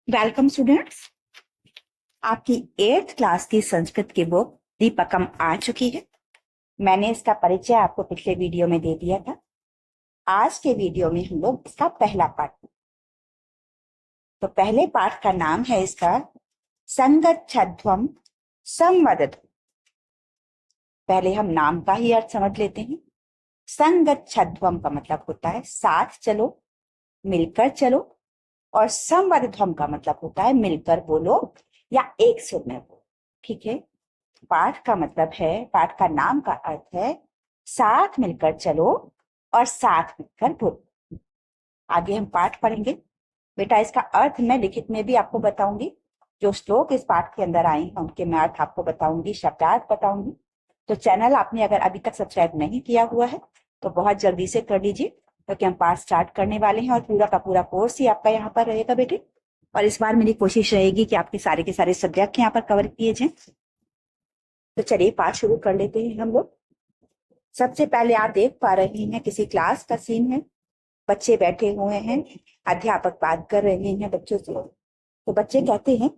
Welcome students. आपकी 8th class की संस्कृत की बुक दीपकम आ चुकी है। मैंने इसका परिचय आपको पिछले वीडियो में दे दिया था। आज के वीडियो में हम लोग इसका पहला पाठ, तो पहले पाठ का नाम है इसका संगच्छध्वम संवदध्वम्। पहले हम नाम का ही अर्थ समझ लेते हैं। संगच्छध्वम का मतलब होता है साथ चलो, मिलकर चलो, और संवदध्वम् का मतलब होता है मिलकर बोलो या एक सुर में बोलो। ठीक है, पाठ का मतलब है, पाठ का नाम का अर्थ है साथ मिलकर चलो और साथ मिलकर बोलो। आगे हम पाठ पढ़ेंगे। बेटा इसका अर्थ मैं लिखित में भी आपको बताऊंगी। जो श्लोक इस पाठ के अंदर आए हैं उनके मैं अर्थ आपको बताऊंगी, शब्दार्थ बताऊंगी। तो चैनल आपने अगर अभी तक सब्सक्राइब नहीं किया हुआ है तो बहुत जल्दी से कर लीजिए, क्योंकि हम पाठ स्टार्ट करने वाले हैं और पूरा का पूरा कोर्स ही आपका यहाँ पर रहेगा बेटे। और इस बार मेरी कोशिश रहेगी कि आपके सारे के सारे सब्जेक्ट यहाँ पर कवर किए जाएं। तो चलिए पाठ शुरू कर लेते हैं हम लोग। सबसे पहले आप देख पा रहे हैं किसी क्लास का सीन है। बच्चे बैठे हुए हैं, अध्यापक बात कर रहे हैं बच्चों से। तो बच्चे कहते हैं,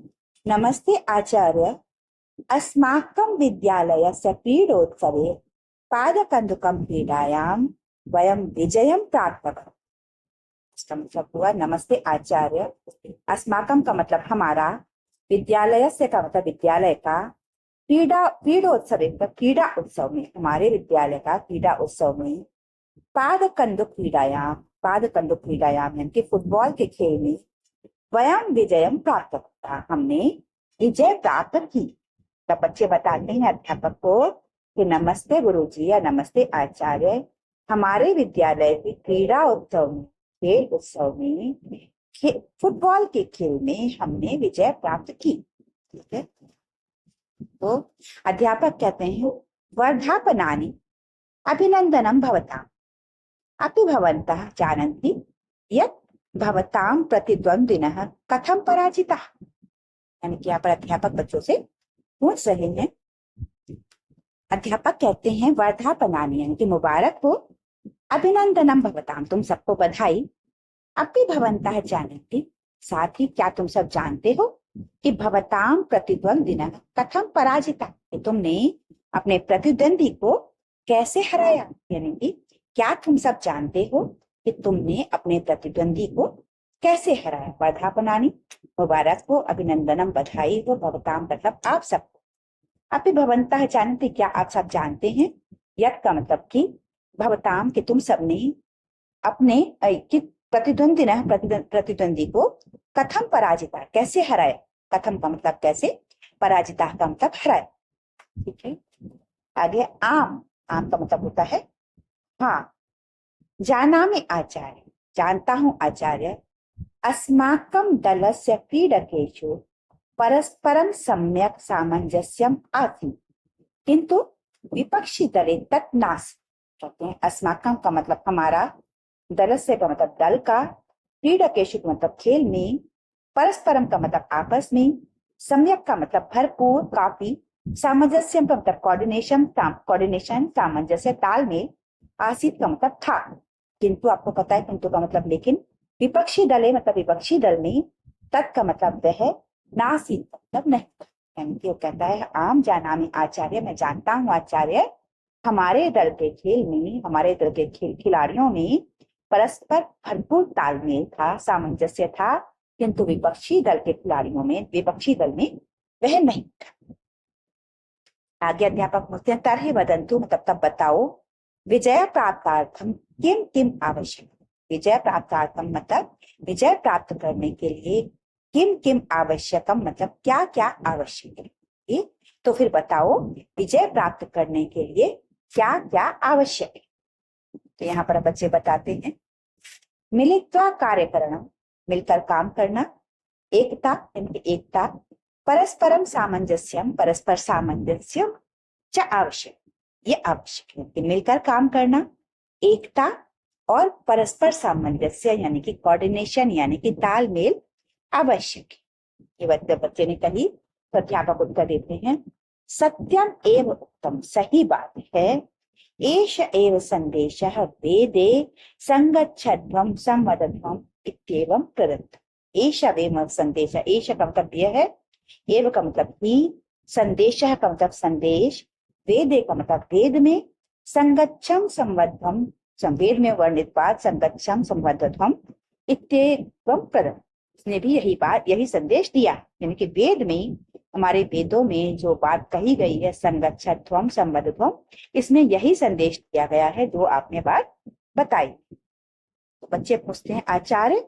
नमस्ते आचार्य, अस्माकं विद्यालयस्य क्रीडोत्सवे पादकन्दुकं क्रीडायां वयं विजयं प्राप्तवन्तः। इसका मतलब हुआ नमस्ते आचार्य, अस्माकं का मतलब हमारा, विद्यालयस्य का मतलब विद्यालय का, क्रीडोत्सव क्रीड़ा उत्सव में, हमारे विद्यालय का क्रीड़ा उत्सव में, पादकन्दुक क्रीडायाम यानी कि फुटबॉल के खेल में, वयं विजयं प्राप्तवन्तः, हमने विजय प्राप्त की। तब बच्चे बताते हैं अध्यापक को कि नमस्ते गुरुजी या नमस्ते आचार्य, हमारे विद्यालय के क्रीड़ा उत्सव में, खेल उत्सव में, फुटबॉल के खेल में हमने विजय प्राप्त की। ठीक है, तो अध्यापक कहते हैं, वर्धापनानि अभिनंदनं भवताम्, अपि भवन्तः जानन्ति यत् भवतां प्रतिद्वंद्विनः कथं पराजिताः। यानी कि यहाँ पर अध्यापक बच्चों से पूछ रहे हैं। अध्यापक कहते हैं वर्धापनानि यानी कि मुबारक हो, अभिनंदनम भवताम तुम सबको बधाई, अपि भवन्तः जानन्ति साथ ही क्या तुम सब जानते हो कि भवताम प्रतिद्वंद्विनः कथं पराजिता, कि तुमने अपने प्रतिद्वंदी को कैसे हराया। यानी कि क्या तुम सब जानते हो कि तुमने अपने प्रतिद्वंदी को कैसे हराया। वर्धापनानि मुबारक हो, अभिनंदनम बधाई हो, भवताम मतलब आप सबको, अपि भवन्तः जानन्ति क्या आप सब जानते हैं, यत् का मतलब कि भवताम कि तुम सबने अपने प्रतिद्वंदी को कथम पराजिता कैसे हराया। कथम का मतलब कैसे, पराजिता का मतलब हराया। ठीक है, आगे आम का मतलब होता है हाँ। जानामि आचार्य, जानता हूं आचार्य, अस्माकं दलस्य क्रीडकेषु परस्परं सम्यक् सामंजस्यम् आसीत्, किंतु विपक्षी दले तत् नास्ति। कहते हैं अस्माकं का मतलब हमारा, दलस्य का मतलब दल का, क्रीडकेषु का मतलब खेल में, परस्परम का मतलब आपस में, सम्यक का मतलब भरपूर काफी, सामंजस्य का मतलब कोऑर्डिनेशन सामंजस्य तालमेल, आसीत का मतलब था, किंतु आपको पता है किंतु का मतलब लेकिन, विपक्षी दले मतलब विपक्षी दल में, तत् का मतलब वह, नासीत मतलब नहीं। यानी कि वो कहता है आम जानामि आचार्य, मैं जानता हूँ आचार्य, हमारे दल के खेल में, हमारे दल के खिलाड़ियों में परस्पर भरपूर तालमेल था, सामंजस्य था, किंतु विपक्षी दल के खिलाड़ियों में, विपक्षी दल में वह नहीं था। आगे अध्यापक पूछते हैं, तर्हि वदन्तु मतलब तब बताओ, विजय प्राप्तार्थम किम किम आवश्यक। विजय प्राप्तार्थम मतलब विजय प्राप्त करने के लिए, किम किम आवश्यकम मतलब क्या क्या आवश्यक है। तो फिर बताओ विजय प्राप्त करने के लिए क्या क्या आवश्यक है। तो यहाँ पर बच्चे बताते हैं, मिलित्वा कार्य करना मिलकर काम करना, एकता एकता, परस्परम सामंजस्यम परस्पर सामंजस्य च आवश्यक, ये आवश्यक है कि मिलकर काम करना, एकता और परस्पर सामंजस्य यानी कि कोऑर्डिनेशन यानी कि तालमेल आवश्यक है। ये बच्चे ने कही तो अध्यापक उत्तर देते हैं, सत्यम एव उत्तम, सही बात है, एष एव संदेशः वेदे संगच्छध्वं संवदध्वम् इत्येवं प्रदत्तम्। एष वेम संदेश, एष का मतलब यह है, एव का मतलब ही, संदेश का मतलब संदेश, वेदे का मतलब वेद में, संगच्छम संबद्धम, वेद में वर्णित बात, संगच्छम संबद्धम इत्येवं प्रदत्त, उसने भी यही बात, यही संदेश दिया। यानी कि वेद में, हमारे वेदों में जो बात कही गई है संगच्छध्वम संबद्धम, इसमें यही संदेश दिया गया है जो आपने बात बताई। तो बच्चे पूछते हैं आचार्य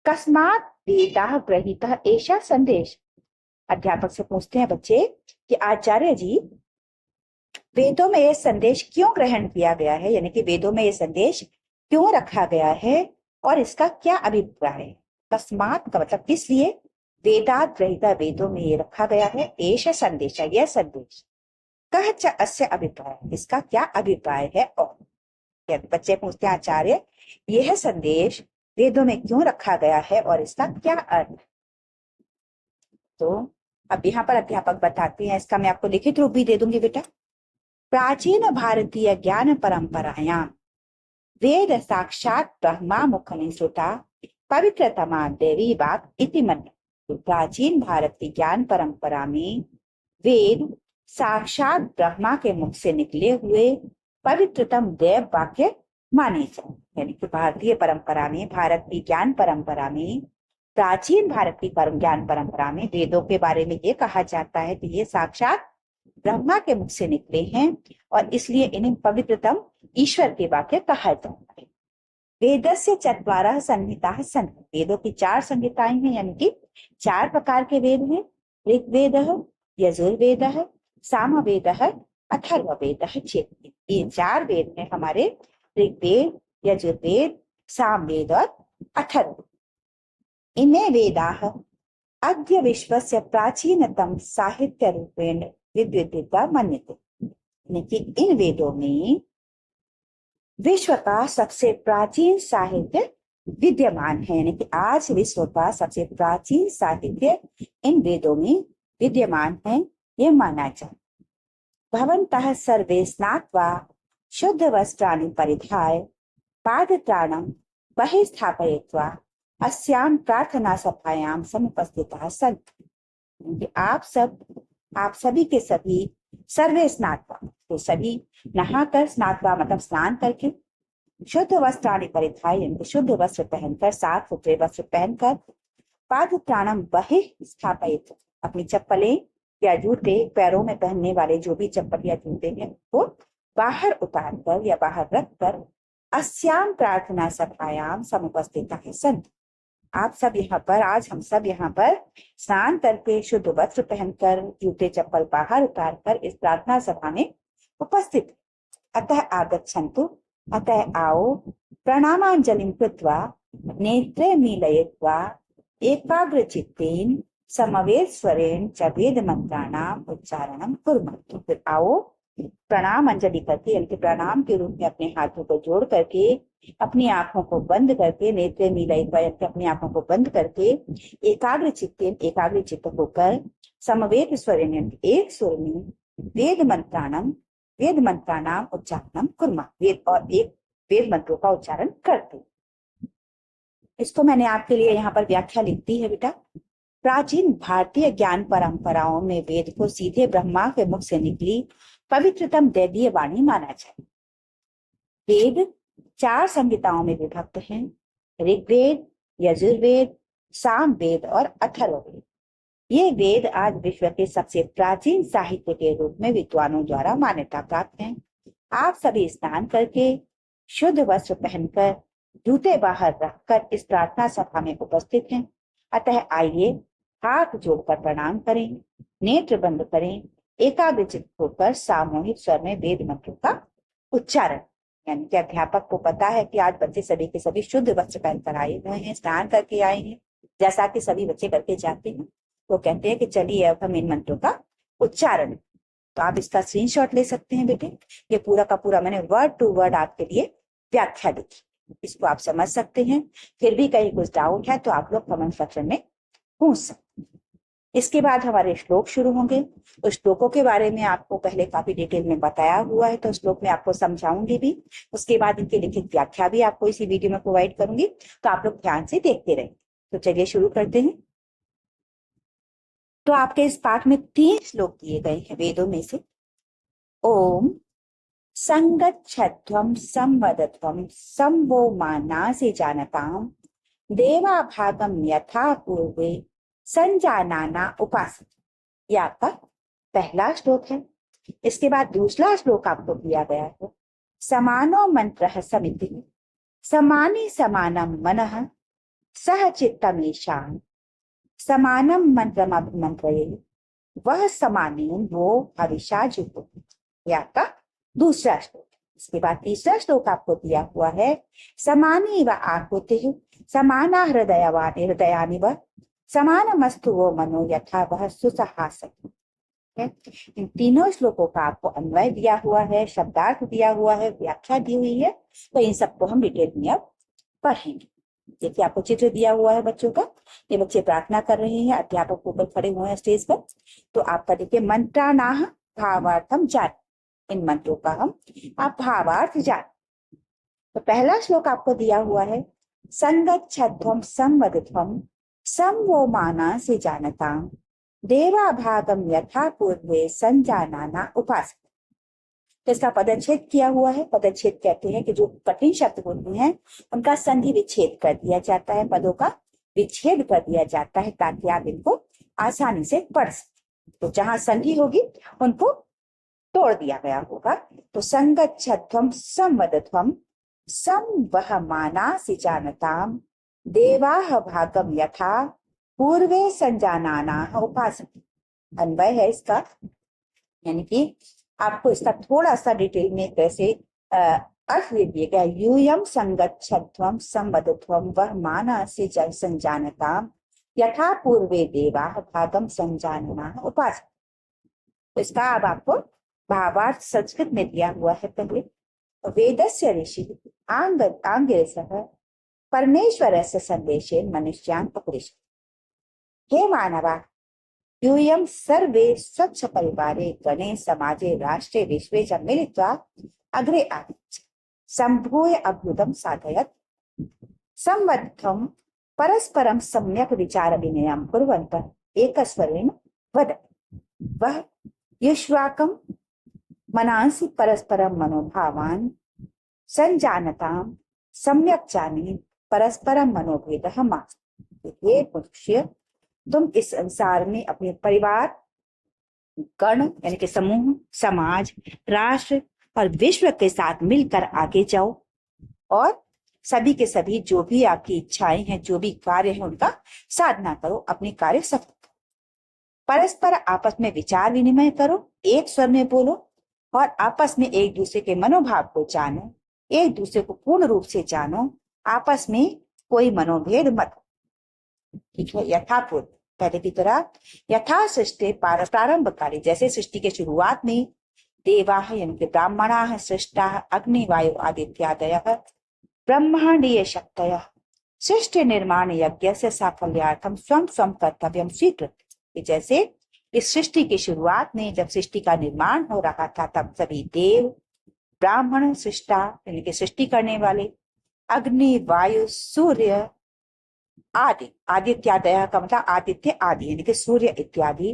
कस्मात् वेदाः गृहीतः एषः संदेश। अध्यापक से पूछते हैं बच्चे कि आचार्य जी वेदों में यह संदेश क्यों ग्रहण किया गया है, यानी कि वेदों में यह संदेश क्यों रखा गया है और इसका क्या अभिप्राय है। कस्मात् का मतलब किस लिए, वेदात् ग्रहीतः, वेदों में ये रखा गया है, एष संदेश, यह संदेश, कह च अस्य अभिप्राय, इसका क्या अभिप्राय है। और बच्चे पूछते हैं आचार्य यह संदेश वेदों में क्यों रखा गया है और इसका क्या अर्थ। तो अब यहाँ पर अध्यापक बताते हैं, इसका मैं आपको लिखित रूप भी दे दूंगी बेटा। प्राचीन भारतीय ज्ञान परंपरायां वेद साक्षात ब्रह्मा मुखनि श्रुता पवित्रतमा देवी वाक् इति मन्यते। तो प्राचीन भारत की ज्ञान परंपरा में वेद साक्षात ब्रह्मा के मुख से निकले हुए पवित्रतम देव वाक्य माने जाए। यानी कि भारतीय परंपरा में, भारत की ज्ञान परंपरा में, प्राचीन भारत की ज्ञान परंपरा में वेदों के बारे में ये कहा जाता है कि ये साक्षात ब्रह्मा के मुख से निकले हैं और इसलिए इन्हें पवित्रतम ईश्वर के वाक्य कहा जाता है। वेदस्य चत्वारः संहिताः सन्ति, वेदों की 4 संहिताएं हैं, यानी कि 4 प्रकार के वेद हैं। ऋग्वेदः, यजुर्वेदः, सामवेदः, अथर्ववेदः चेति। ये 4 वेद हैं हमारे, ऋग्वेद, यजुर्वेद, सामवेद और अथर्व। इमे वेदाः अद्य विश्वस्य प्राचीनतम साहित्य रूपेण विद्यते मन्यते। यानी कि इन वेदों में विश्व का सबसे प्राचीन साहित्य विद्यमान है, यानी कि आज विश्व का सबसे प्राचीन साहित्य इन वेदों में विद्यमान है, ये माना जाए। भवन्तः सर्वे स्नात्वा शुद्ध वस्त्राणि परिधाय पादत्राणं बहिः स्थापयित्वा अस्यां प्रार्थना सभायां समुपस्थिताः सन्ति। आप सभी के सभी सर्वे स्नात्वा, तो सभी नहाकर, स्नात्वा मतलब स्नान करके, शुद्ध वस्त्राणि परिधाय यानी शुद्ध वस्त्र पहनकर, साफ सुथरे वस्त्र पहनकर, पादत्राणं बहिः स्थापयित्वा, अपनी चप्पलें या जूते, पैरों में पहनने वाले जो भी चप्पल या जूते हैं वो बाहर उतार कर या बाहर रख कर अस्याम प्रार्थना सभायाम समुपस्थिताः सन्ति। आप सब यहाँ पर, आज हम सब यहाँ पर स्नान करके, शुद्ध वस्त्र पहनकर, जूते चप्पल बाहर उतार कर इस प्रार्थना सभा में उपस्थित। अतः आगच्छन्तु, अतः आओ, प्रणामांजलिं कृत्वा नेत्रे मीलयित्वा एकाग्रचित्तेन समवेत स्वरेण च वेद मंत्राणाम उच्चारणम कुर्मः। तो फिर आओ, प्रणाम अंजलि करके, यानी कि प्रणाम के रूप में अपने हाथों को जोड़ करके, अपनी आंखों को बंद करके, नेत्रे मीलयित्वा यानी कि अपनी आंखों को बंद करके, एकाग्र चित्त होकर, समवेत स्वरेण यानी एक स्वर में, वेद मंत्राणाम उच्चारणम कुर्मः, वेद मंत्रों का उच्चारण करते। इसको मैंने आपके लिए यहाँ पर व्याख्या लिख दी है बेटा। प्राचीन भारतीय ज्ञान परंपराओं में वेद को सीधे ब्रह्मा के मुख से निकली पवित्रतम दैवीय वाणी माना जाए। वेद 4 संहिताओं में विभक्त हैं, ऋग्वेद, यजुर्वेद, सामवेद और अथर्ववेद। ये वेद आज विश्व के सबसे प्राचीन साहित्य के रूप में विद्वानों द्वारा मान्यता प्राप्त हैं। आप सभी स्नान करके, शुद्ध वस्त्र पहनकर, जूते बाहर रखकर इस प्रार्थना सभा में उपस्थित हैं। अतः आइए, हाथ जोड़कर प्रणाम करें, नेत्र बंद करें, एकाग्रचित्त होकर सामूहिक स्वर में वेद मंत्रों का उच्चारण। यानी कि अध्यापक को पता है कि आज बच्चे सभी के सभी शुद्ध वस्त्र पहनकर आए हुए हैं, स्नान करके आए हैं, जैसा कि सभी बच्चे करके जाते हैं। तो कहते हैं कि चलिए अब हम इन मंत्रों का उच्चारण। तो आप इसका स्क्रीनशॉट ले सकते हैं बेटे। ये पूरा का पूरा मैंने वर्ड टू वर्ड आपके लिए व्याख्या लिखी, इसको आप समझ सकते हैं। फिर भी कहीं कुछ डाउट है तो आप लोग कमेंट सेक्शन में पूछ सकते हैं। इसके बाद हमारे श्लोक शुरू होंगे। उस श्लोकों के बारे में आपको पहले काफी डिटेल में बताया हुआ है, तो श्लोक में आपको समझाऊंगी भी। उसके बाद इनकी लिखित व्याख्या भी आपको इसी वीडियो में प्रोवाइड करूंगी, तो आप लोग ध्यान से देखते रहें। तो चलिए शुरू करते हैं। तो आपके इस पाठ में 3 श्लोक दिए गए हैं वेदों में से। ओम संगच्छध्वं संवदध्वं संवो मानासि जानताम देवा भागम यथा पूर्वे संजानाना उपासते। यह आपका पहला श्लोक है। इसके बाद दूसरा श्लोक आपको दिया गया है। समानो मंत्रः समिति समाने समानम मनः सह चित्तमीशान समानम मंत्रम अभिमंत्रये वह समाने वो हविषा जुहो। यह आपका दूसरा श्लोक। इसके बाद तीसरा श्लोक आपको दिया हुआ है। समानी व आहुतिः समाना हृदयानि व समानमस्तु वो मनो यथा वह सुसहासति। इन तीनों श्लोकों का आपको अन्वय दिया हुआ है, शब्दार्थ दिया हुआ है, व्याख्या दी हुई है। तो इन सबको हम डिटेल में अब पढ़ेंगे। देखिए आपको चित्र दिया हुआ है बच्चों का। ये बच्चे प्रार्थना कर रहे हैं, अध्यापक ऊपर खड़े हुए हैं स्टेज पर। तो आपका देखिए मंत्राणाः भावार्थम जान, इन मंत्रों का हम आप भावार्थ जान। तो पहला श्लोक आपको दिया हुआ है। संगच्छध्वं संवदध्वं संवो मानासि जानताम देवा भागम यथा पूर्वे संजानाना उपासते। तो इसका पदच्छेद किया हुआ है। पदच्छेद कहते हैं कि जो कठिन शब्द होते हैं उनका संधि विच्छेद कर दिया जाता है, पदों का विच्छेद कर दिया जाता है ताकि आप इनको आसानी से पढ़ सकें। तो जहां संधि होगी उनको तोड़ दिया गया होगा। तो संगच्छध्वं संवदध्वं संवहमानासि जानताम देवाः भागम यथा पूर्वे संजानानाः उपासते। अन्वय है इसका, यानी कि आपको इसका थोड़ा सा डिटेल में कैसे अर्थ दे दिया गया। यूयम संगच्छध्वं संवदध्वं वह मानासि संजानताम यथा पूर्वे देवाः भागम संजानानाः उपासते। तो इसका अब आपको भावार्थ संस्कृत में दिया हुआ है। पहले वेदस्य ऋषि आंगिरसः परमेश्वरस्य संदेशे मनुष्यान् उपदिशति। हे मानवा यूयं सर्वे स्वच्छ परिवारे गणे समाजे राष्ट्रे विश्वे च मिलित्वा अग्रे आगच्छ संभूय अभ्युदं साधयत् संवद्धं परस्परं सम्यक् विचार विनिमयं कुर्वन्तः एकस्वरेण वदति वह युष्वाकं मनांसि परस्परं मनोभावान् संजानतां सम्यक् जाने परस्परम मनोभेदः मास्तु। ये मनुष्य तुम इस संसार में अपने परिवार, गण यानी कि समूह, समाज, राष्ट्र और विश्व के साथ मिलकर आगे जाओ और सभी के सभी जो भी आपकी इच्छाएं हैं, जो भी कार्य है उनका साधना करो, अपने कार्य सफल करो। परस्पर आपस में विचार विनिमय करो, एक स्वर में बोलो और आपस में एक दूसरे के मनोभाव को जानो, एक दूसरे को पूर्ण रूप से जानो, आपस में कोई मनोभेद मत। ठीक है। यथापूर्व, पहले की तरह यथा सृष्टि प्रारंभ काले, जैसे सृष्टि के शुरुआत में देवाः यानी कि ब्राह्मणाः सृष्टाः अग्नि वायु आदित्यादयः ब्रह्मांडीय शक्तयः सृष्टि निर्माण यज्ञस्य साफल्यार्थम स्वयं स्वयं कर्तव्यम स्वीकृत्य। जैसे इस सृष्टि की शुरुआत में जब सृष्टि का निर्माण हो रहा था तब सभी देव, ब्राह्मण, सृष्टा यानी कि सृष्टि करने वाले, अग्नि, वायु, सूर्य आदि, आदित्यादय का मतलब आदित्य आदि यानी कि सूर्य इत्यादि,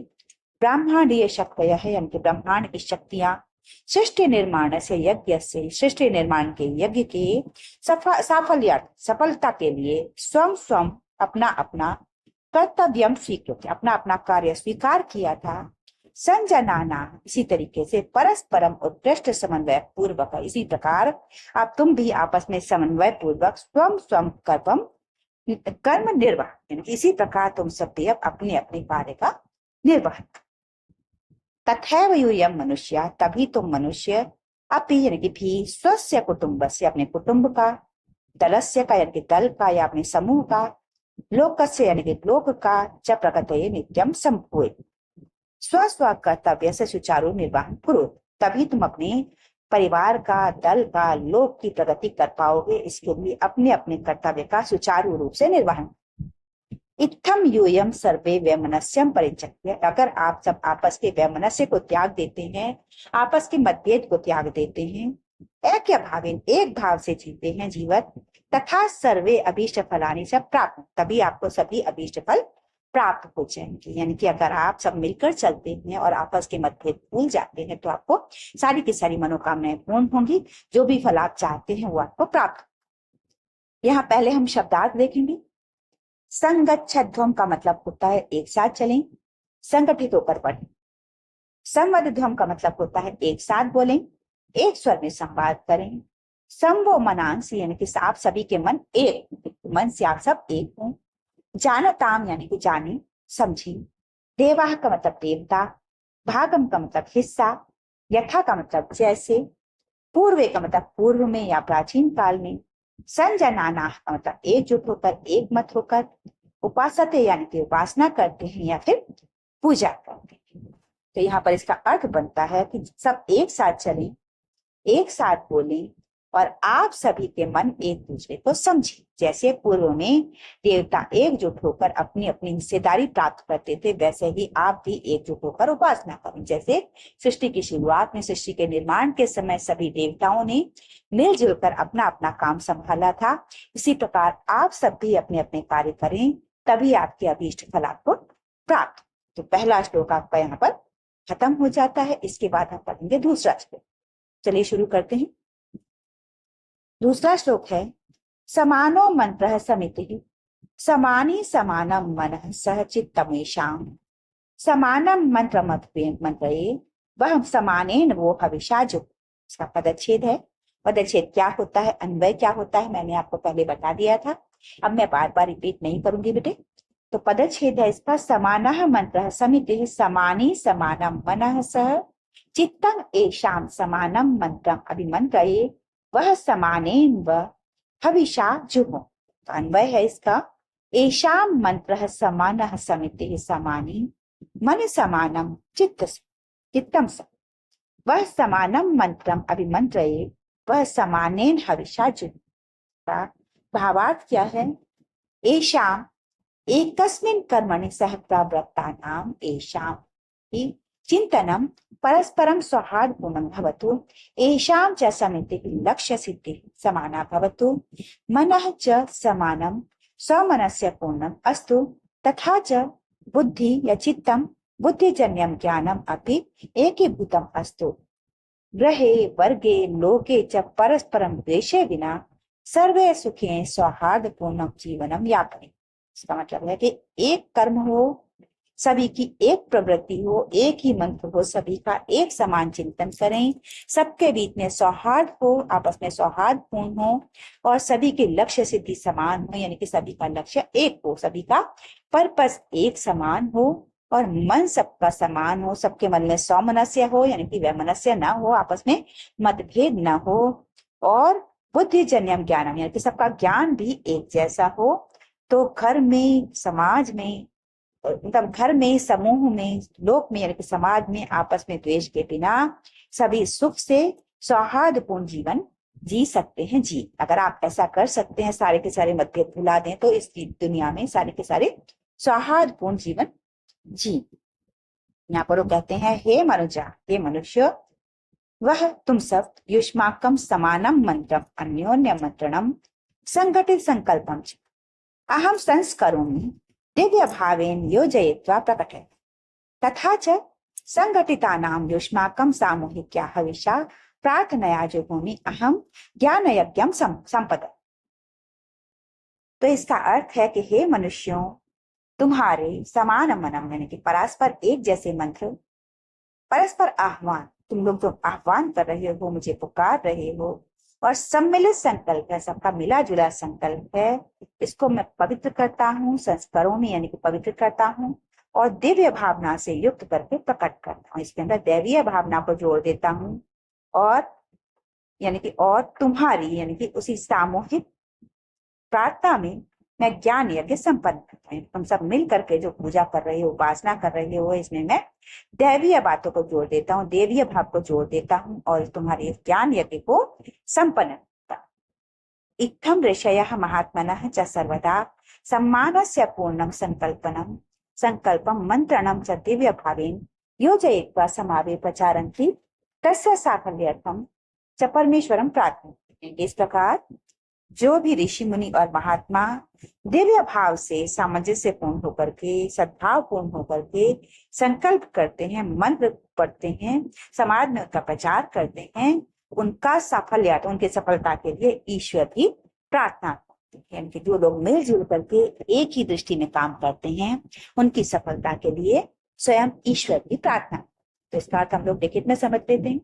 ब्रह्मांडीय शक्तयः यानी कि ब्रह्मांड की शक्तियां, सृष्टि निर्माण से यज्ञ से सृष्टि निर्माण के यज्ञ के साफल्यार्थ सफलता के लिए स्वयं स्वयं अपना अपना कर्तव्यम स्वीकृत, अपना अपना कार्य स्वीकार किया था। संजनाना, इसी तरीके से परस्परम उत्कृष्ट समन्वय पूर्वक, इसी प्रकार आप तुम भी आपस में समन्वय पूर्वक स्वयं स्वयं कर्म निर्वाह, यानी इसी प्रकार तुम सब भी अब अपने अपने कार्य का निर्वाह। तथैव यूयं मनुष्य, तभी तुम मनुष्य अपि यानी कि भी स्वस्य कुटुंबस्य, अपने कुटुंब का, दलस्य का यानी कि दल का या अपने समूह का, लोकस्य यानी कि लोक का, च प्रगतये नित्यम संपूय, स्व स्व कर्तव्य से सुचारू निर्वाह करो। तभी तुम अपने परिवार का, दल का, लोक की प्रगति कर पाओगे। इसके लिए अपने अपने कर्तव्य का सुचारू रूप से निर्वहन। इत्थम यूयम सर्वे वैमनस्यम परित्यज्य, अगर आप सब आपस के वैमनस्य को त्याग देते हैं, आपस के मतभेद को त्याग देते हैं, ऐक्य भावेन, एक भाव से जीते हैं जीवन, तथा सर्वे अभीष्ट फलानि च प्राप्त, तभी आपको सभी अभीष्ट फल प्राप्त हो जाएंगे। यानी कि अगर आप सब मिलकर चलते हैं और आपस के मतभेद भूल जाते हैं तो आपको सारी की सारी मनोकामनाएं पूर्ण होंगी, जो भी फल आप चाहते हैं वो आपको प्राप्त। यहाँ पहले हम शब्दार्थ देखेंगे। संगच्छध्वम का मतलब होता है एक साथ चलें, संगठित होकर पढ़ें। संवदध्वम का मतलब होता है एक साथ बोलें, एक स्वर में संवाद करें। समवो मनांस यानी कि आप सभी के मन एक, मन से आप सब एक हों। जानताम यानी कि जाने समझी। देवाह का मतलब देवता, भागम का मतलब हिस्सा, यथा का मतलब जैसे, पूर्वे का मतलब पूर्व में या प्राचीन काल में, संजनाना का मतलब एकजुट होकर, एक मत होकर, उपासते यानी कि उपासना करते हैं या फिर पूजा करते हैं। तो यहाँ पर इसका अर्थ बनता है कि सब एक साथ चलें, एक साथ बोलें और आप सभी के मन एक दूसरे को समझे। जैसे पूर्व में देवता एकजुट होकर अपनी अपनी हिस्सेदारी प्राप्त करते थे, वैसे ही आप भी एकजुट होकर उपासना करें। जैसे सृष्टि की शुरुआत में, सृष्टि के निर्माण के समय सभी देवताओं ने मिलजुल कर अपना अपना काम संभाला था, इसी प्रकार आप सब भी अपने अपने कार्य करें, तभी आपके अभीष्ट फल आपको प्राप्त। तो पहला श्लोक आपका यहाँ पर खत्म हो जाता है। इसके बाद हम पढ़ेंगे दूसरा श्लोक। चलिए शुरू करते हैं। दूसरा श्लोक है समानो मंत्रः समितिः समानी समानम मनः सह चित्तमेषाम्। समानम मंत्र मंत्रये वह समानेन वो हविषाजु। इसका पदच्छेद है। पदच्छेद क्या होता है, अन्वय क्या होता है, मैंने आपको पहले बता दिया था, अब मैं बार बार रिपीट नहीं करूंगी बेटे। तो पदच्छेद है इसका समानः मंत्रः समितिः समानी समानम मनः सह चित्तम एषाम समानम मंत्रम अभिमंत्रये वह समानेन व हविषा जुहो। तो अन्वय है इसका एषाम मंत्रः समानः समितिः समानी मन समानम चित्तम स वह समानम मंत्रम अभिमंत्रये वह समानेन हविषा जुहो। भावार्थ क्या है, एषाम एकस्मिन् कर्मणि सह प्रवृत्तानां एषां हि चिंतनम परस्परम सौहार्दपूर्णं भवतु एषां च समितिः लक्ष्य सिद्धिः समाना भवतु मनः च समानं स्वमनस्य पूर्णम् अस्तु तथा च बुद्धि या चित्तम बुद्धिजन्यं ज्ञानम अपि एकीभूतम् अस्तु ग्रहे वर्गे लोके च परस्परं द्वेषे विना सर्वे सुखे सौहार्दपूर्णं जीवनम यापने। इसका मतलब है कि एक कर्म हो, सभी की एक प्रवृत्ति हो, एक ही मंत्र हो, सभी का एक समान चिंतन करें, सबके बीच में सौहार्द हो, आपस में सौहार्दपूर्ण हो और सभी के लक्ष्य सिद्धि समान हो, यानी कि सभी का लक्ष्य एक हो, सभी का पर्पस एक समान हो और मन सबका समान हो, सबके मन में सौमनस्य हो, यानी कि वैमनस्य ना हो, आपस में मतभेद ना हो और बुद्धिजन्यम ज्ञानम यानी कि सबका ज्ञान भी एक जैसा हो। तो घर में, समाज में, मतलब घर में, समूह में, लोक में यानी कि समाज में आपस में द्वेष के बिना सभी सुख से सौहार्दपूर्ण जीवन जी सकते हैं। जी अगर आप ऐसा कर सकते हैं, सारे के सारे मतभेद भुला दें, तो इस दुनिया में सारे के सारे सौहार्दपूर्ण जीवन जी। यहाँ पर वो कहते हैं हे मनुजा, हे मनुष्य, वह तुम सब युष्माकम समानम मंत्रम अन्योन्य मंत्रणम संगठित संकल्पम अहम संस्करोमि दिव्य भावेन योजयित्वा प्रकटय तथा च संगठितानां युष्माकं सामूहिक्या हविषा प्रार्थनया जुहोमि अहम ज्ञान यज्ञम संपद। तो इसका अर्थ है कि हे मनुष्यों, तुम्हारे समान मनम यानी कि परस्पर एक जैसे मंत्र, परस्पर आह्वान, तुम लोग जो आह्वान कर रहे हो, मुझे पुकार रहे हो और सम्मिलित संकल्प है, सबका मिला जुला संकल्प है, इसको मैं पवित्र करता हूँ, संस्कारों में यानी कि पवित्र करता हूँ और दिव्य भावना से युक्त करके प्रकट करता हूँ। इसके अंदर दैवीय भावना को जोड़ देता हूँ और यानी कि और तुम्हारी यानी कि उसी सामूहिक प्रार्थना में मैं ज्ञान यज्ञ संपन्न करता हूँ। तुम सब मिल करके जो पूजा कर रहे हो, उपासना कर रहे हो, इसमें मैं दैवीय बातों को जोड़ देता हूँ, देवीय भाव को जोड़ देता हूँ और तुम्हारे ज्ञान यज्ञ को संपन्न करता हूँ। इत्थम ऋषयः महात्मनः च सर्वदा सम्मानस्य पूर्णं संकल्पनम संकल्पम मंत्रणम च दिव्य भावेन योजयित्वा समावे प्रचारन्ति तस्य साफल्यर्थम च परमेश्वरम प्रार्थयन्ति। इस प्रकार जो भी ऋषि मुनि और महात्मा दिव्य भाव से सामंजस्य पूर्ण होकर के, सद्भाव पूर्ण होकर के संकल्प करते हैं, मंत्र पढ़ते हैं, समाज में उसका प्रचार करते हैं, उनका साफल्य, उनकी सफलता के लिए ईश्वर की प्रार्थना करते हैं। जो लोग मिलजुल करके एक ही दृष्टि में काम करते हैं, उनकी सफलता के लिए स्वयं ईश्वर की प्रार्थना। तो इसका अर्थ हम लोग लिखित में समझ लेते हैं।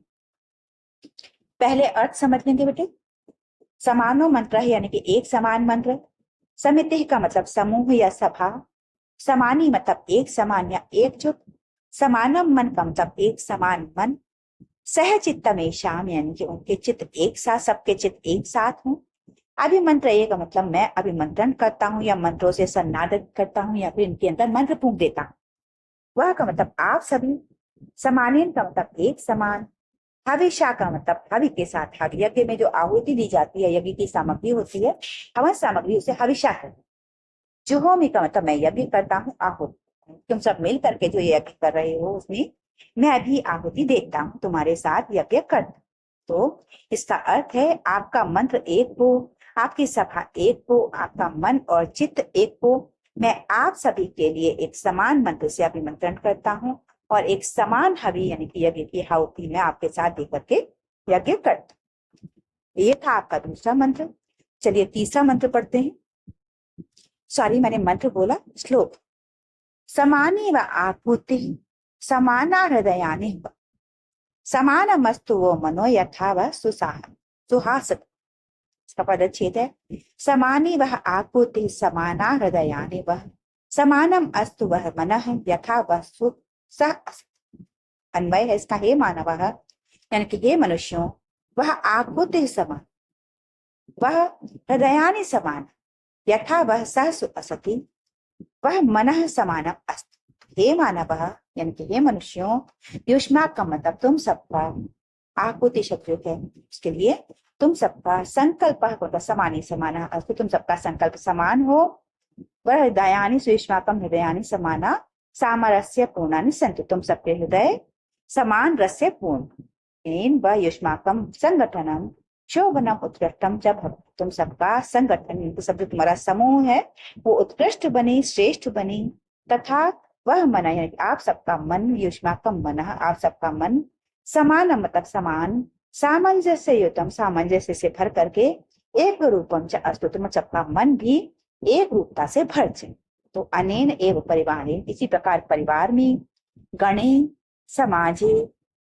पहले अर्थ समझ लेंगे बेटे। समानो मंत्र है यानी कि एक समान मंत्र। समिति का मतलब समूह या सभा। समानी मतलब एक समान या एकजुट। समानम मन का मतलब एक समान मन। सहचित्तमेषाम यानी कि उनके चित्त एक साथ, सबके चित्त एक साथ हों। अभिमंत्र का मतलब मैं अभिमंत्रण करता हूँ या मंत्रों से सन्नादित करता हूँ या फिर इनके अंदर मंत्र फूंक देता हूँ। वह का मतलब आप सभी। समानीन का मतलब एक समान। हविषा का मतलब हवि के साथ, यज्ञ में जो आहुति दी जाती है, यज्ञ की सामग्री होती है, हवन सामग्री, उसे हविषा कहते हैं। जुहोमी का मतलब मैं यज्ञ करता हूँ, आहुति। तुम सब मिल करके जो यज्ञ कर रहे हो उसमें मैं भी आहुति देता हूँ, तुम्हारे साथ यज्ञ करता। तो इसका अर्थ है आपका मंत्र एक हो, आपकी सभा एक हो, आपका मन और चित्त एक हो। मैं आप सभी के लिए एक समान मंत्र से अभिमंत्रण करता हूँ और एक समान हवि यानी कि यज्ञ की आहुति में आपके साथ देकर के यज्ञ करता। ये था आपका दूसरा मंत्र। चलिए तीसरा मंत्र पढ़ते हैं। सॉरी, मैंने मंत्र बोला, श्लोक। समानी व आहुति समाना हृदयानि समानमस्तु वो मनो यथा व सुहासत। इसका पदच्छेद है समानी वह आकुति समाना हृदयानि वह समानम अस्तु वह मनः यथा वह सुसह। अन्वय है इसका, हे मानव यानी कि हे मनुष्यों, वह आकुति समान, वह हृदयानि समान, यथा वह सह असति, वह मनः समानम अस्तु। हे मानव यानी कि हे मनुष्यों, युष्मा का मतलब तुम सबका, आकुति शत्रु है उसके लिए तुम सबका संकल्प होता समानी समाना अस्तु, तुम सबका संकल्प समान हो। वह हृदयानि सुष्माकम हृदयानि समाना सामरस्य पूर्णानि सन्तु, तुम सबके हृदय समान रस से पूर्ण। वह युष्माकम संगठनम शोभनम उत्कृष्टम जब तुम सबका संगठन, सब जो तुम्हारा समूह है वो उत्कृष्ट बने, श्रेष्ठ बने। तथा वह मन यानी आप सबका मन, युष्माकम मन, आप सबका मन, समान मतलब समान, सामंजस्य युतम सामंजस्य से भर करके, एक रूपम च अस्तु, तुम सबका मन भी एक रूपता से भर जाए। तो अनेन एव परिवारे, इसी प्रकार परिवार में, गणे समाजे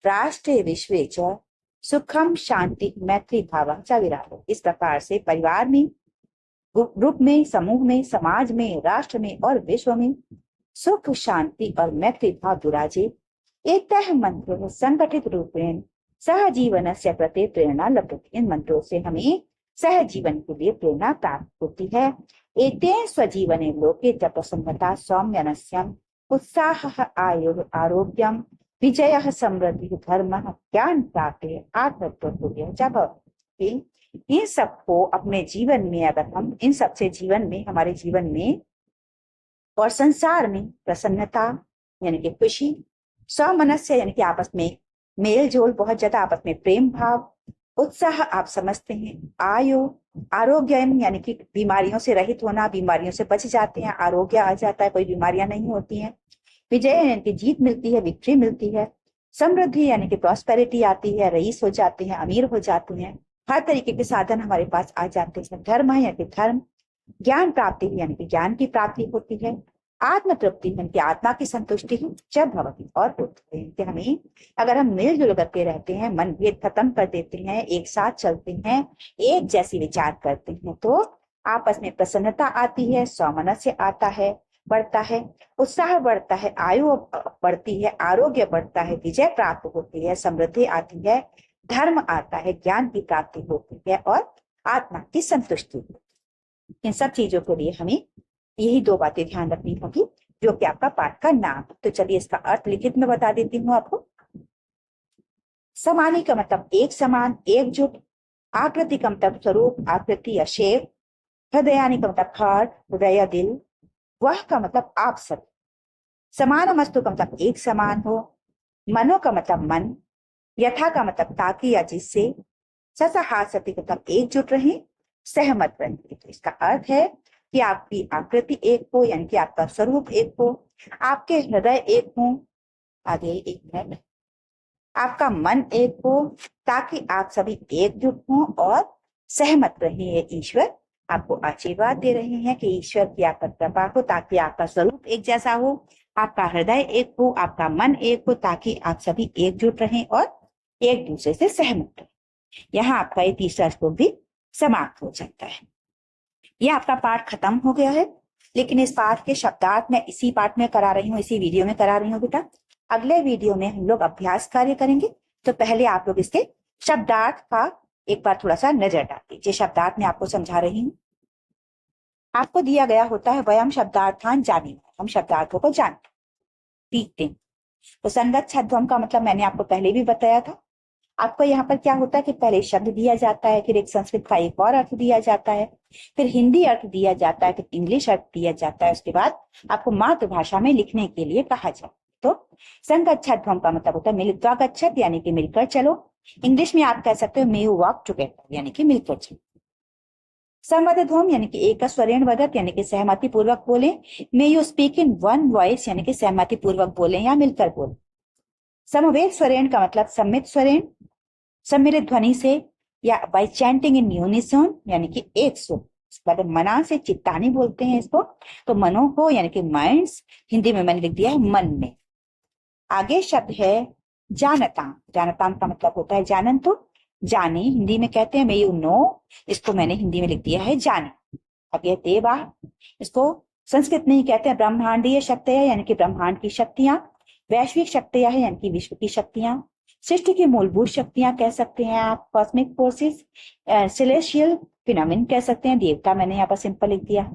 राष्ट्रे विश्वे च सुखम शांति मैत्री भाव च विराजो। इस प्रकार से परिवार में, ग्रुप में, समूह में, समाज में, राष्ट्र में और विश्व में सुख, शांति और मैत्री भाव विराजे। एतः मंत्र संगठित रूपेण सहजीवन से प्रति प्रेरणा लभ्यते। इन मंत्रों से हमें सहजीवन के लिए प्रेरणा प्राप्त होती है। एतेन स्वजीवने लोके च प्रसन्नता सौम्यनस्यम उत्साह आरोग्यम विजय समृद्धि धर्म ज्ञान प्राप्ति आत्मतत्व जब इन सबको अपने जीवन में, अगर हम इन सबसे जीवन में, हमारे जीवन में और संसार में प्रसन्नता यानी कि खुशी, समनस्य यानी कि आपस में मेल जोल, बहुत ज्यादा आपस में प्रेम भाव, उत्साह आप समझते हैं, आयु आरोग्य यानी कि बीमारियों से रहित होना, बीमारियों से बच जाते हैं, आरोग्य आ जाता है, कोई बीमारियां नहीं होती हैं। विजय यानी कि जीत मिलती है, विक्ट्री मिलती है। समृद्धि यानी कि प्रॉस्पेरिटी आती है, रईस हो जाते हैं, अमीर हो जाते हैं, हर तरीके के साधन हमारे पास आ जाते हैं। धर्म है यानी कि धर्म, ज्ञान प्राप्ति यानी कि ज्ञान की प्राप्ति होती है। आत्म तृप्ति यानी कि आत्मा की संतुष्टि जब भवती और होती है कि हमें, अगर हम मिलजुल करके रहते हैं, मन भेद खत्म कर देते हैं, एक साथ चलते हैं, एक जैसी विचार करते हैं, तो आपस में प्रसन्नता आती है, सौमनस्य आता है, बढ़ता है, उत्साह बढ़ता है, आयु बढ़ती है, आरोग्य बढ़ता है, विजय प्राप्त होती है, समृद्धि आती है, धर्म आता है, ज्ञान की प्राप्ति होती है और आत्मा की संतुष्टि। इन सब चीजों के लिए हमें यही दो बातें ध्यान रखनी होगी, जो कि आपका पाठ का नाम। तो चलिए इसका अर्थ लिखित में बता देती हूँ आपको। समानी का मतलब एक समान, एकजुट। आकृति का मतलब स्वरूप, आकृति या शेप। हृदयानी का मतलब हार्ट, हृदय, दिल। वह का मतलब आप सब। समान मस्तु का मतलब एक समान हो। मनो का मतलब मन। यथा का मतलब ताकि या जिससे। ससहासति का मतलब एकजुट रहे। सहमत रहेंगे। तो इसका अर्थ है कि आपकी आकृति एक हो, यानी कि आपका स्वरूप एक हो, आपके हृदय एक हो, आगे एक मिनट, आपका मन एक हो, ताकि आप सभी एकजुट हों और सहमत रहे। ये ईश्वर आपको आशीर्वाद दे रहे हैं कि ईश्वर की आप पर कृपा हो, ताकि आपका स्वरूप एक जैसा हो, आपका हृदय एक हो, आपका मन एक हो, ताकि आप सभी एकजुट रहें और एक दूसरे से सहमत रहें। यहाँ आपका ये तीसरा श्लोक भी समाप्त हो जाता है। यह आपका पाठ खत्म हो गया है, लेकिन इस पाठ के शब्दार्थ मैं इसी पाठ में करा रही हूँ, इसी वीडियो में करा रही हूँ बेटा। अगले वीडियो में हम लोग अभ्यास कार्य करेंगे, तो पहले आप लोग इसके शब्दार्थ का एक बार थोड़ा सा नजर डाल दीजिए। शब्दार्थ में आपको समझा रही हूँ। आपको दिया गया होता है वयम शब्दार्थान जाने, हम शब्दार्थों को जानते सीखते हैं। तो संगत छद्म का मतलब मैंने आपको पहले भी बताया था। आपको यहाँ पर क्या होता है कि पहले शब्द दिया जाता है, फिर एक संस्कृत का एक और अर्थ दिया जाता है, फिर हिंदी अर्थ दिया जाता है, फिर इंग्लिश अर्थ दिया जाता है। उसके बाद आपको मातृभाषा में लिखने के लिए कहा जाता है। तो संगच्छध्वम का मतलब होता है मिलित्वा गच्छत, यानी कि मिलकर चलो। इंग्लिश में आप कह सकते हो मे यू वॉक टुगेदर, यानी कि मिलकर चलो। समवदध्वम यानी कि एक स्वरेण वदत, यानी कि सहमति पूर्वक बोले। May you speak in one voice, यानी कि सहमति पूर्वक बोले या मिलकर बोले। समवेत स्वरेण का मतलब सम्मित स्वरेण, सम्मिलित ध्वनि से या बाय चैंटिंग इन यूनिसोन, यानी कि एक सुर। मना से चित्तानी बोलते हैं इसको, तो मनो को यानी कि माइंड्स, हिंदी में मैंने लिख दिया है मन में। आगे शब्द है जानताम। जानताम का मतलब होता है जानन, तो जाने हिंदी में कहते हैं मे यू नो, इसको मैंने हिंदी में लिख दिया है जाने। आगे देवा, इसको संस्कृत में ही कहते हैं ब्रह्मांडीय शक्तियां, यानी कि ब्रह्मांड की शक्तियां। वैश्विक शक्तियां है, यानी कि विश्व की शक्तियां। सृष्टि की मूलभूत शक्तियां कह सकते हैं आप, कॉस्मिक फोर्सेस। सेलेशियल फिनोमेन कह सकते हैं, देवता मैंने यहाँ पर सिंपल लिख दिया।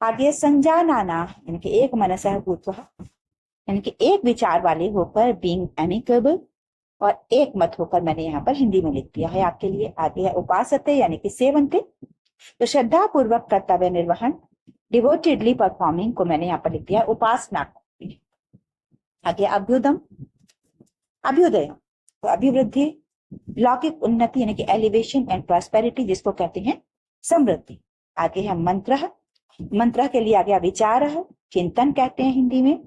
आगे संजानाना, यानी कि एक मनसः भूत्वा, यानी कि एक विचार वाले होकर, बीइंग एमिकेबल, और एक मत होकर मैंने यहाँ पर हिंदी में लिख दिया है आपके लिए। आगे है उपासते, यानी कि सेवंते, तो श्रद्धा पूर्वक कर्तव्य निर्वहन, डिवोटेडली परफॉर्मिंग को मैंने यहाँ पर लिख दिया उपासना। आगे अभ्युदम, अभ्युदय तो अभिवृद्धि, लौकिक उन्नति यानी कि एलिवेशन एंड प्रॉस्पेरिटी, जिसको कहते हैं समृद्धि। आगे है मंत्र, मंत्र के लिए आ गया विचार, चिंतन कहते हैं हिंदी में।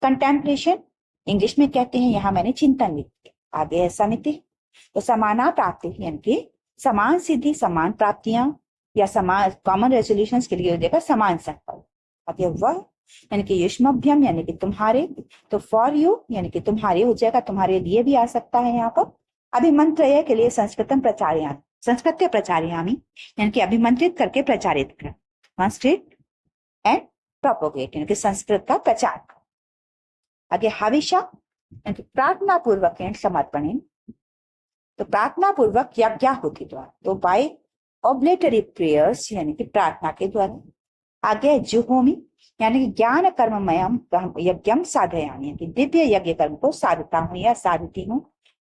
कंटेम्पलेशन इंग्लिश में कहते हैं, यहाँ मैंने चिंतन लिख दिया। आगे है समिति, तो समाना प्राप्ति यानी कि समान सिद्धि, समान प्राप्तियां या समान कॉमन रेजोल्यूशन के लिए देखा समान संकल्प। आगे वह यानी कि युष्मभ्यम, यानी कि तुम्हारे, तो फॉर यू यानी कि तुम्हारे हो जाएगा, तुम्हारे लिए भी आ सकता है यहाँ पर। अभिमंत्रय के लिए संस्कृतम प्रचार्यामि, संस्कृत्य प्रचार्यामि, यानी कि अभिमंत्रित करके प्रचारित कर, ट्रांसलेट एंड प्रोपोगेट, यानी कि संस्कृत का प्रचार। आगे हविषा, यानी कि प्रार्थना पूर्वक एंड समर्पण, तो प्रार्थना पूर्वक यज्ञ होती द्वारा, तो बाय ऑब्लेटरी प्रेयर्स, यानी कि प्रार्थना के द्वारा। आगे जुहोमी, यानी कि ज्ञान कर्ममयम यज्ञम साधयामि, यानी कि दिव्य यज्ञ कर्म को साधता हूँ या साधती हूँ।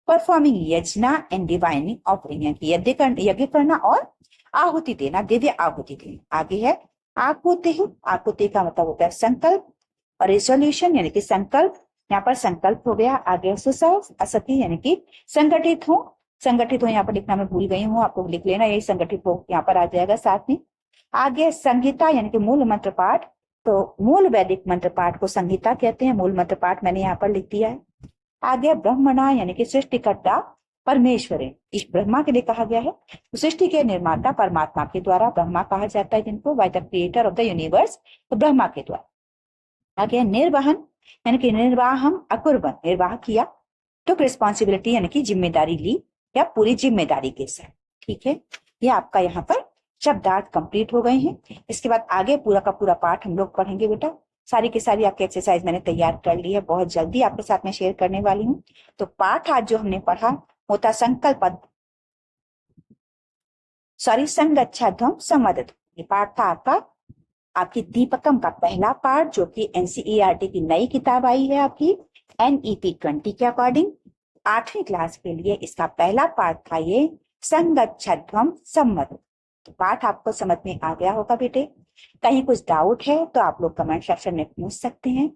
Performing Yojana and divining offering, यानी कि यज्ञ करना और आहुति देना, दिव्य आहुति देना। आगे है आकुति, आकुति का मतलब होता है संकल्प और रेजोल्यूशन, यानी कि संकल्प, यहाँ पर संकल्प हो गया। आगे सुसव असति, यानी कि संगठित हो, संगठित हो यहाँ पर लिखना मैं भूल गई हूँ, आपको लिख लेना, यही संगठित हो यहाँ पर आ जाएगा साथ में। आगे संहिता, यानी कि मूल मंत्र पाठ, तो मूल वैदिक मंत्र पाठ को संहिता कहते हैं, मूल मंत्र पाठ मैंने यहाँ पर लिख दिया है। आगे ब्रह्मणा, यानी कि सृष्टिकर्ता परमेश्वर, इस ब्रह्मा के लिए कहा गया है, सृष्टि के निर्माता परमात्मा के द्वारा ब्रह्मा कहा जाता है जिनको, by the creator of the universe, तो ब्रह्मा के द्वारा। आगे निर्वहन, यानी कि निर्वाहम अकुर्बन, निर्वाह किया, तो रिस्पॉन्सिबिलिटी यानी कि जिम्मेदारी ली या पूरी जिम्मेदारी के साथ। ठीक है, ये आपका यहाँ पर शब्दार्थ कंप्लीट हो गए हैं। इसके बाद आगे पूरा का पूरा पाठ हम लोग पढ़ेंगे बेटा। सारी की सारी आपकी एक्सरसाइज मैंने तैयार कर ली है, बहुत जल्दी आपके साथ में शेयर करने वाली हूँ। तो पाठ आज जो हमने पढ़ा होता संकल्प, सॉरी संगच्छध्वम संवदध्वम, ये पाठ था आपका, आपकी दीपकम का पहला पाठ, जो कि एनसीईआरटी की नई किताब आई है आपकी NEP 20 के अकॉर्डिंग। 8वीं क्लास के लिए इसका पहला पाठ था ये संगच्छध्वम संवदध्वम। तो पाठ आपको समझ में आ गया होगा बेटे। कहीं कुछ डाउट है तो आप लोग कमेंट सेक्शन में पूछ सकते हैं।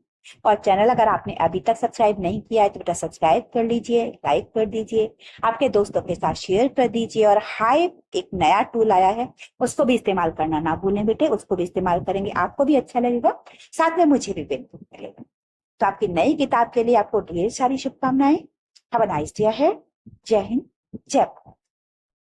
और चैनल अगर आपने अभी तक सब्सक्राइब नहीं किया है तो बेटा सब्सक्राइब कर लीजिए, लाइक कर दीजिए, आपके दोस्तों के साथ शेयर कर दीजिए। और हाय एक नया टूल आया है, उसको भी इस्तेमाल करना ना भूलें बेटे, उसको भी इस्तेमाल करेंगे, आपको भी अच्छा लगेगा, साथ में मुझे भी बेनिफिट मिलेगा। तो आपकी नई किताब के लिए आपको ढेर सारी शुभकामनाएं। Have a nice day ahead. जय हिंद, जय भारत।